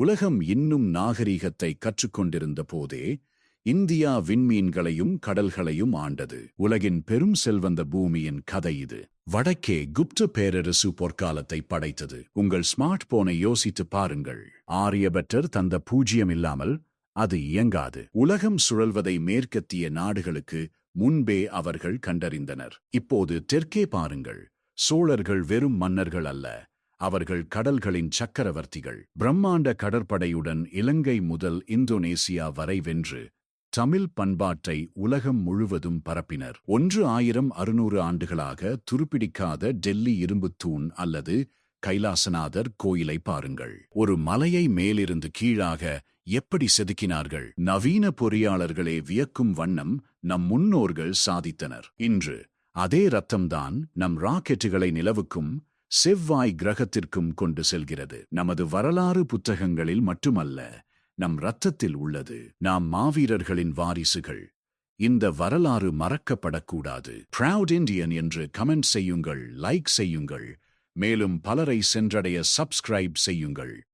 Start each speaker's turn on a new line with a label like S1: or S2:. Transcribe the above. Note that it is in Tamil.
S1: உலகம் இன்னும் நாகரீகத்தை கற்றுக்கொண்டிருந்த போதே இந்தியா விண்மீன்களையும் கடல்களையும் ஆண்டது. உலகின் பெரும் செல்வந்த பூமியின் கதை இது. வடக்கே குப்த பேரரசு பொற்காலத்தை படைத்தது. உங்கள் ஸ்மார்ட் போனை யோசித்து பாருங்கள். ஆரியபட்டர் தந்த பூஜ்யம் இல்லாமல் அது இயங்காது. உலகம் சுழல்வதை மேற்கத்திய நாடுகளுக்கு முன்பே அவர்கள் கண்டறிந்தனர். இப்போது தெற்கே பாருங்கள். சோழர்கள் வெறும் மன்னர்கள் அல்ல, அவர்கள் கடல்களின் சக்கரவர்த்திகள். பிரம்மாண்ட கடற்படையுடன் இலங்கை முதல் இந்தோனேசியா வரை வென்று தமிழ் பண்பாட்டை உலகம் முழுவதும் பரப்பினர். 1600 ஆண்டுகளாக துருப்பிடிக்காத டெல்லி இரும்புத் தூண் அல்லது கைலாசநாதர் கோயிலை பாருங்கள். ஒரு மலையை மேலிருந்து கீழாக எப்படி செதுக்கினார்கள்? நவீன பொறியாளர்களே வியக்கும் வண்ணம் நம் முன்னோர்கள் சாதித்தனர். இன்று அதே ரத்தம்தான் நம் ராக்கெட்டுகளை நிலவுக்கும் செவ்வாய் கிரகத்திற்கும் கொண்டு செல்கிறது. நமது வரலாறு புத்தகங்களில் மட்டுமல்ல, நம் இரத்தத்தில் உள்ளது. நாம் மாவீரர்களின் வாரிசுகள். இந்த வரலாறு மறக்கப்படக்கூடாது. ப்ரவுட் இண்டியன் என்று கமெண்ட் செய்யுங்கள், லைக் செய்யுங்கள், மேலும் பலரை சென்றடைய சப்ஸ்கிரைப் செய்யுங்கள்.